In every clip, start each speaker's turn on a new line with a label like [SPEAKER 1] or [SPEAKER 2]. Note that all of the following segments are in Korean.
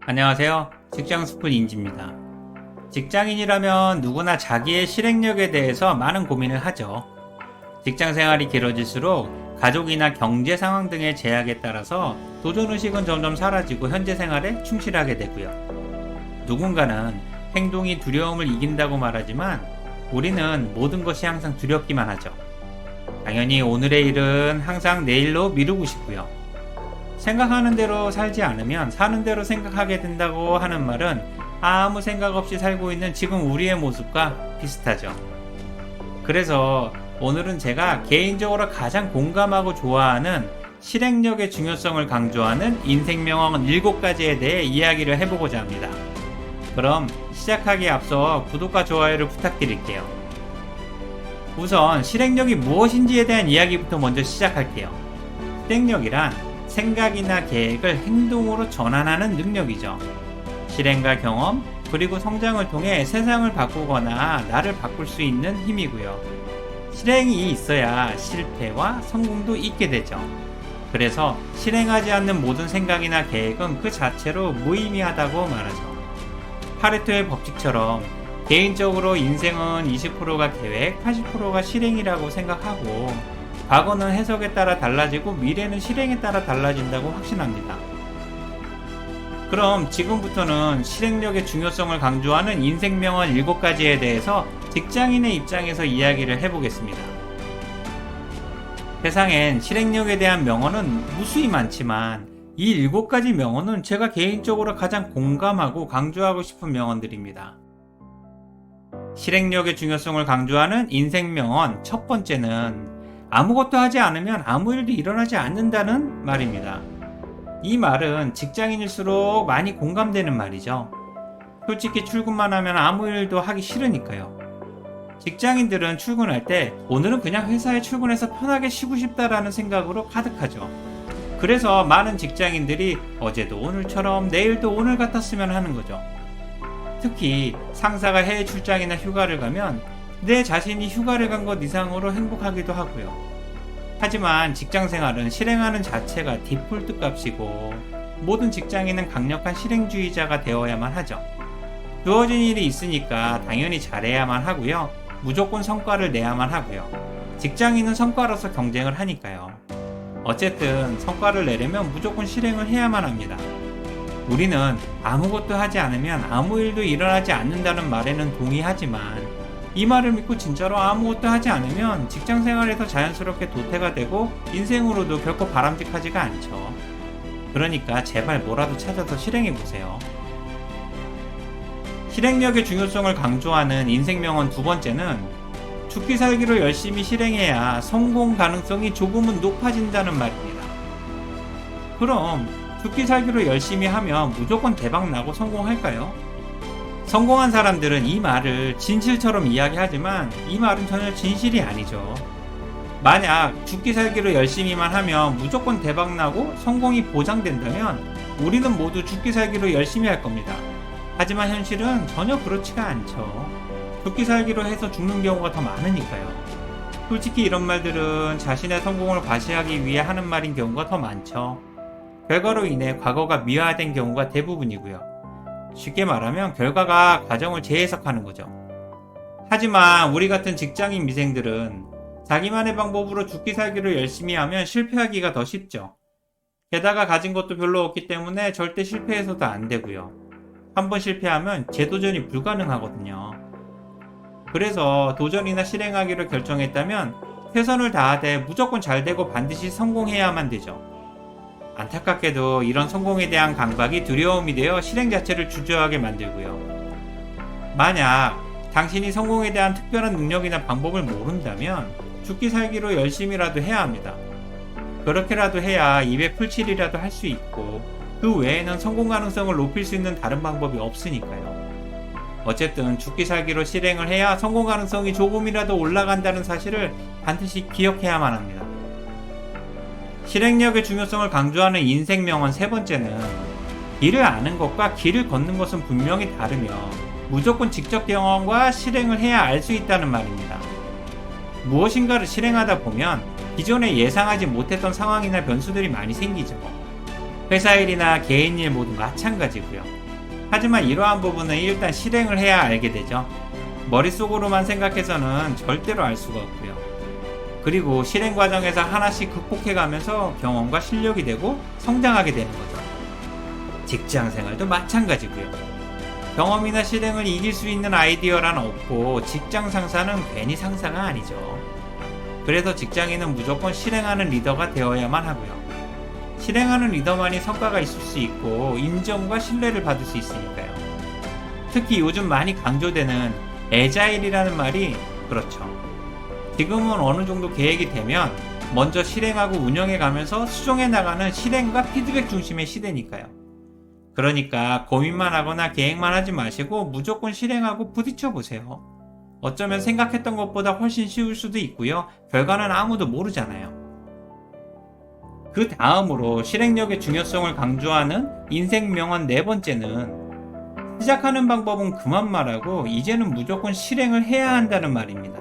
[SPEAKER 1] 안녕하세요. 직장스쿨 인지입니다. 직장인이라면 누구나 자기의 실행력에 대해서 많은 고민을 하죠. 직장 생활이 길어질수록 가족이나 경제 상황 등의 제약에 따라서 도전의식은 점점 사라지고 현재 생활에 충실하게 되고요. 누군가는 행동이 두려움을 이긴다고 말하지만 우리는 모든 것이 항상 두렵기만 하죠. 당연히 오늘의 일은 항상 내일로 미루고 싶고요. 생각하는 대로 살지 않으면 사는 대로 생각하게 된다고 하는 말은 아무 생각 없이 살고 있는 지금 우리의 모습과 비슷하죠. 그래서 오늘은 제가 개인적으로 가장 공감하고 좋아하는 실행력의 중요성을 강조하는 인생명언 7가지에 대해 이야기를 해보고자 합니다. 그럼 시작하기에 앞서 구독과 좋아요를 부탁드릴게요. 우선 실행력이 무엇인지에 대한 이야기부터 먼저 시작할게요. 실행력이란 생각이나 계획을 행동으로 전환하는 능력이죠. 실행과 경험, 그리고 성장을 통해 세상을 바꾸거나 나를 바꿀 수 있는 힘이고요. 실행이 있어야 실패와 성공도 있게 되죠. 그래서 실행하지 않는 모든 생각이나 계획은 그 자체로 무의미하다고 말하죠. 파레토의 법칙처럼 개인적으로 인생은 20%가 계획, 80%가 실행이라고 생각하고 과거는 해석에 따라 달라지고 미래는 실행에 따라 달라진다고 확신합니다. 그럼 지금부터는 실행력의 중요성을 강조하는 인생명언 7가지에 대해서 직장인의 입장에서 이야기를 해보겠습니다. 세상엔 실행력에 대한 명언은 무수히 많지만 이 7가지 명언은 제가 개인적으로 가장 공감하고 강조하고 싶은 명언들입니다. 실행력의 중요성을 강조하는 인생명언 첫 번째는 아무것도 하지 않으면 아무 일도 일어나지 않는다는 말입니다. 이 말은 직장인일수록 많이 공감되는 말이죠. 솔직히 출근만 하면 아무 일도 하기 싫으니까요. 직장인들은 출근할 때 오늘은 그냥 회사에 출근해서 편하게 쉬고 싶다라는 생각으로 가득하죠. 그래서 많은 직장인들이 어제도 오늘처럼 내일도 오늘 같았으면 하는 거죠. 특히 상사가 해외 출장이나 휴가를 가면 내 자신이 휴가를 간 것 이상으로 행복하기도 하고요. 하지만 직장 생활은 실행하는 자체가 디폴트 값이고 모든 직장인은 강력한 실행주의자가 되어야만 하죠. 주어진 일이 있으니까 당연히 잘해야만 하고요. 무조건 성과를 내야만 하고요. 직장인은 성과로서 경쟁을 하니까요. 어쨌든 성과를 내려면 무조건 실행을 해야만 합니다. 우리는 아무것도 하지 않으면 아무 일도 일어나지 않는다는 말에는 동의하지만 이 말을 믿고 진짜로 아무것도 하지 않으면 직장 생활에서 자연스럽게 도태가 되고 인생으로도 결코 바람직하지가 않죠. 그러니까 제발 뭐라도 찾아서 실행해보세요. 실행력의 중요성을 강조하는 인생명언 두 번째는 죽기 살기로 열심히 실행해야 성공 가능성이 조금은 높아진다는 말입니다. 그럼 죽기 살기로 열심히 하면 무조건 대박나고 성공할까요? 성공한 사람들은 이 말을 진실처럼 이야기하지만 이 말은 전혀 진실이 아니죠. 만약 죽기 살기로 열심히만 하면 무조건 대박나고 성공이 보장된다면 우리는 모두 죽기 살기로 열심히 할 겁니다. 하지만 현실은 전혀 그렇지가 않죠. 죽기 살기로 해서 죽는 경우가 더 많으니까요. 솔직히 이런 말들은 자신의 성공을 과시하기 위해 하는 말인 경우가 더 많죠. 결과로 인해 과거가 미화된 경우가 대부분이고요. 쉽게 말하면 결과가 과정을 재해석하는 거죠. 하지만 우리 같은 직장인 미생들은 자기만의 방법으로 죽기 살기를 열심히 하면 실패하기가 더 쉽죠. 게다가 가진 것도 별로 없기 때문에 절대 실패해서도 안 되고요. 한번 실패하면 재도전이 불가능하거든요. 그래서 도전이나 실행하기로 결정했다면 최선을 다하되 무조건 잘 되고 반드시 성공해야만 되죠. 안타깝게도 이런 성공에 대한 강박이 두려움이 되어 실행 자체를 주저하게 만들고요. 만약 당신이 성공에 대한 특별한 능력이나 방법을 모른다면 죽기 살기로 열심히라도 해야 합니다. 그렇게라도 해야 입에 풀칠이라도 할 수 있고 그 외에는 성공 가능성을 높일 수 있는 다른 방법이 없으니까요. 어쨌든 죽기 살기로 실행을 해야 성공 가능성이 조금이라도 올라간다는 사실을 반드시 기억해야만 합니다. 실행력의 중요성을 강조하는 인생명언 세 번째는 길을 아는 것과 길을 걷는 것은 분명히 다르며 무조건 직접 경험과 실행을 해야 알 수 있다는 말입니다. 무엇인가를 실행하다 보면 기존에 예상하지 못했던 상황이나 변수들이 많이 생기죠. 회사 일이나 개인 일 모두 마찬가지고요. 하지만 이러한 부분은 일단 실행을 해야 알게 되죠. 머릿속으로만 생각해서는 절대로 알 수가 없고요. 그리고 실행 과정에서 하나씩 극복해가면서 경험과 실력이 되고 성장하게 되는 거죠. 직장 생활도 마찬가지고요. 경험이나 실행을 이길 수 있는 아이디어란 없고 직장 상사는 괜히 상사가 아니죠. 그래서 직장인은 무조건 실행하는 리더가 되어야만 하고요. 실행하는 리더만이 성과가 있을 수 있고 인정과 신뢰를 받을 수 있으니까요. 특히 요즘 많이 강조되는 애자일이라는 말이 그렇죠. 지금은 어느 정도 계획이 되면 먼저 실행하고 운영해 가면서 수정해 나가는 실행과 피드백 중심의 시대니까요. 그러니까 고민만 하거나 계획만 하지 마시고 무조건 실행하고 부딪혀 보세요. 어쩌면 생각했던 것보다 훨씬 쉬울 수도 있고요. 결과는 아무도 모르잖아요. 그 다음으로 실행력의 중요성을 강조하는 인생 명언 네 번째는 시작하는 방법은 그만 말하고 이제는 무조건 실행을 해야 한다는 말입니다.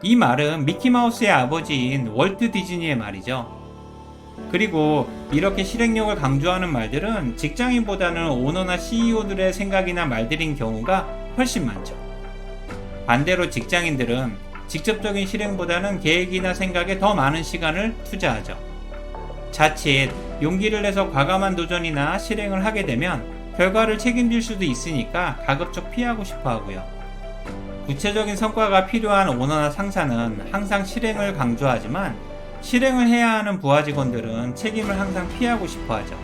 [SPEAKER 1] 이 말은 미키마우스의 아버지인 월트 디즈니의 말이죠. 그리고 이렇게 실행력을 강조하는 말들은 직장인보다는 오너나 CEO들의 생각이나 말들인 경우가 훨씬 많죠. 반대로 직장인들은 직접적인 실행보다는 계획이나 생각에 더 많은 시간을 투자하죠. 자칫 용기를 내서 과감한 도전이나 실행을 하게 되면 결과를 책임질 수도 있으니까 가급적 피하고 싶어 하고요. 구체적인 성과가 필요한 오너나 상사는 항상 실행을 강조하지만 실행을 해야 하는 부하 직원들은 책임을 항상 피하고 싶어 하죠.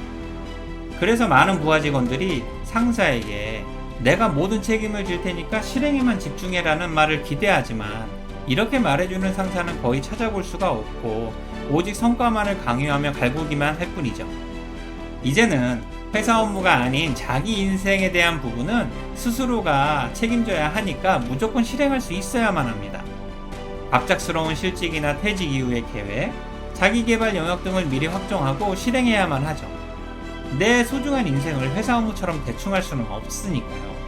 [SPEAKER 1] 그래서 많은 부하 직원들이 상사에게 내가 모든 책임을 질 테니까 실행에만 집중해라는 말을 기대하지만 이렇게 말해주는 상사는 거의 찾아볼 수가 없고 오직 성과만을 강요하며 갈구기만 할 뿐이죠. 이제는 회사 업무가 아닌 자기 인생에 대한 부분은 스스로가 책임져야 하니까 무조건 실행할 수 있어야만 합니다. 갑작스러운 실직이나 퇴직 이후의 계획, 자기개발 영역 등을 미리 확정하고 실행해야만 하죠. 내 소중한 인생을 회사 업무처럼 대충 할 수는 없으니까요.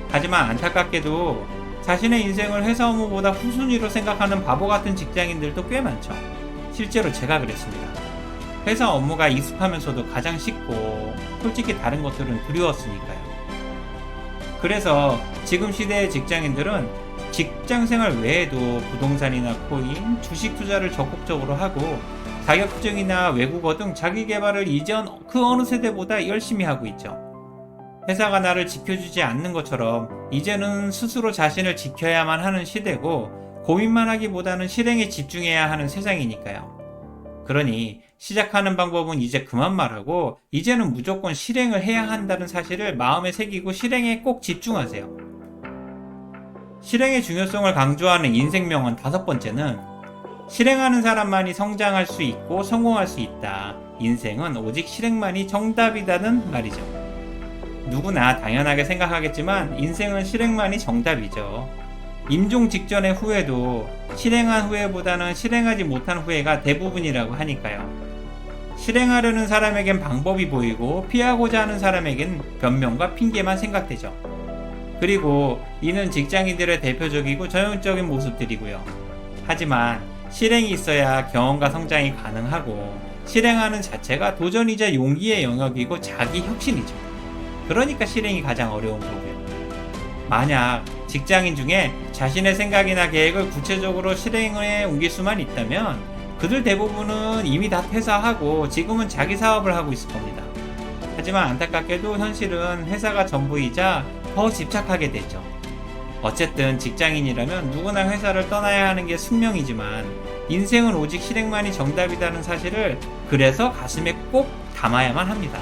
[SPEAKER 1] 하지만 안타깝게도 자신의 인생을 회사 업무보다 후순위로 생각하는 바보 같은 직장인들도 꽤 많죠. 실제로 제가 그랬습니다. 회사 업무가 익숙하면서도 가장 쉽고 솔직히 다른 것들은 두려웠으니까요. 그래서 지금 시대의 직장인들은 직장생활 외에도 부동산이나 코인, 주식 투자를 적극적으로 하고 자격증이나 외국어 등 자기개발을 이전 그 어느 세대보다 열심히 하고 있죠. 회사가 나를 지켜주지 않는 것처럼 이제는 스스로 자신을 지켜야만 하는 시대고 고민만 하기보다는 실행에 집중해야 하는 세상이니까요. 그러니 시작하는 방법은 이제 그만 말하고 이제는 무조건 실행을 해야 한다는 사실을 마음에 새기고 실행에 꼭 집중하세요. 실행의 중요성을 강조하는 인생 명언 다섯 번째는 실행하는 사람만이 성장할 수 있고 성공할 수 있다. 인생은 오직 실행만이 정답이다는 말이죠. 누구나 당연하게 생각하겠지만 인생은 실행만이 정답이죠. 임종 직전의 후회도 실행한 후회보다는 실행하지 못한 후회가 대부분이라고 하니까요. 실행하려는 사람에겐 방법이 보이고 피하고자 하는 사람에겐 변명과 핑계만 생각되죠. 그리고 이는 직장인들의 대표적이고 전형적인 모습들이고요. 하지만 실행이 있어야 경험과 성장이 가능하고 실행하는 자체가 도전이자 용기의 영역이고 자기 혁신이죠. 그러니까 실행이 가장 어려운 거고요. 만약 직장인 중에 자신의 생각이나 계획을 구체적으로 실행에 옮길 수만 있다면 그들 대부분은 이미 다 퇴사하고 지금은 자기 사업을 하고 있을 겁니다. 하지만 안타깝게도 현실은 회사가 전부이자 더 집착하게 되죠. 어쨌든 직장인이라면 누구나 회사를 떠나야 하는 게 숙명이지만 인생은 오직 실행만이 정답이라는 사실을 그래서 가슴에 꼭 담아야만 합니다.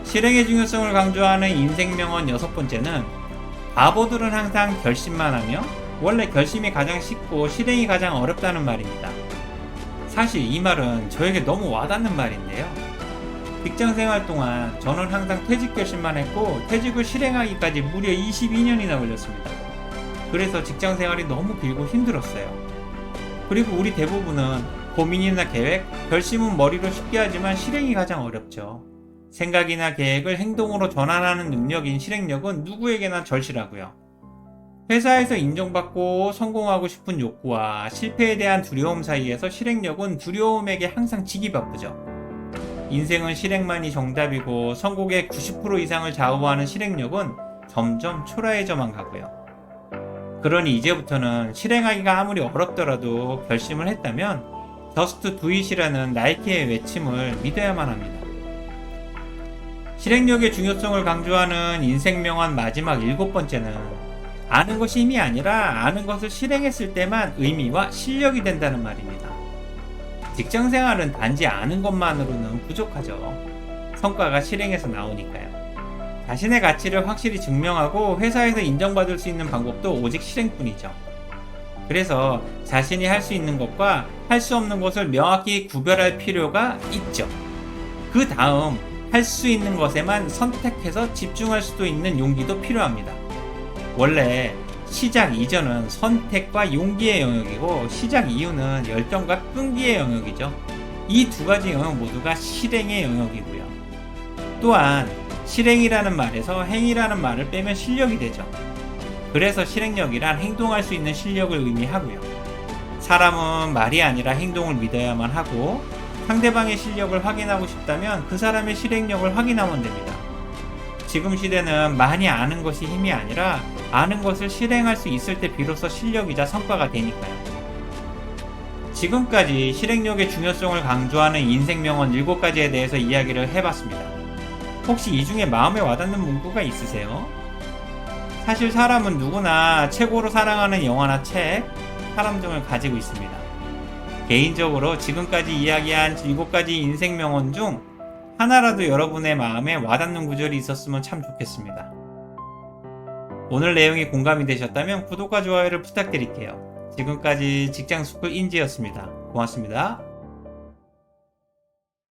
[SPEAKER 1] 실행의 중요성을 강조하는 인생 명언 여섯 번째는 바보들은 항상 결심만 하며 원래 결심이 가장 쉽고 실행이 가장 어렵다는 말입니다. 사실 이 말은 저에게 너무 와닿는 말인데요. 직장생활 동안 저는 항상 퇴직 결심만 했고 퇴직을 실행하기까지 무려 22년이나 걸렸습니다. 그래서 직장생활이 너무 길고 힘들었어요. 그리고 우리 대부분은 고민이나 계획, 결심은 머리로 쉽게 하지만 실행이 가장 어렵죠. 생각이나 계획을 행동으로 전환하는 능력인 실행력은 누구에게나 절실하고요. 회사에서 인정받고 성공하고 싶은 욕구와 실패에 대한 두려움 사이에서 실행력은 두려움에게 항상 지기 바쁘죠. 인생은 실행만이 정답이고 선곡의 90% 이상을 좌우하는 실행력은 점점 초라해져만 가고요. 그러니 이제부터는 실행하기가 아무리 어렵더라도 결심을 했다면 Just Do It이라는 나이키의 외침을 믿어야만 합니다. 실행력의 중요성을 강조하는 인생명언 마지막 7번째는 아는 것이 힘이 아니라 아는 것을 실행했을 때만 의미와 실력이 된다는 말입니다. 직장생활은 단지 아는 것만으로는 부족하죠. 성과가 실행에서 나오니까요. 자신의 가치를 확실히 증명하고 회사에서 인정받을 수 있는 방법도 오직 실행뿐이죠. 그래서 자신이 할 수 있는 것과 할 수 없는 것을 명확히 구별할 필요가 있죠. 그 다음 할 수 있는 것에만 선택해서 집중할 수도 있는 용기도 필요합니다. 원래 시작 이전은 선택과 용기의 영역이고 시작 이후는 열정과 끈기의 영역이죠. 이 두 가지 영역 모두가 실행의 영역이고요. 또한 실행이라는 말에서 행이라는 말을 빼면 실력이 되죠. 그래서 실행력이란 행동할 수 있는 실력을 의미하고요. 사람은 말이 아니라 행동을 믿어야만 하고 상대방의 실력을 확인하고 싶다면 그 사람의 실행력을 확인하면 됩니다. 지금 시대는 많이 아는 것이 힘이 아니라 아는 것을 실행할 수 있을 때 비로소 실력이자 성과가 되니까요. 지금까지 실행력의 중요성을 강조하는 인생명언 7가지에 대해서 이야기를 해봤습니다. 혹시 이 중에 마음에 와닿는 문구가 있으세요? 사실 사람은 누구나 최고로 사랑하는 영화나 책, 사람 등을 가지고 있습니다. 개인적으로 지금까지 이야기한 7가지 인생명언 중 하나라도 여러분의 마음에 와닿는 구절이 있었으면 참 좋겠습니다. 오늘 내용이 공감이 되셨다면 구독과 좋아요를 부탁드릴게요. 지금까지 직장스쿨 인지였습니다. 고맙습니다.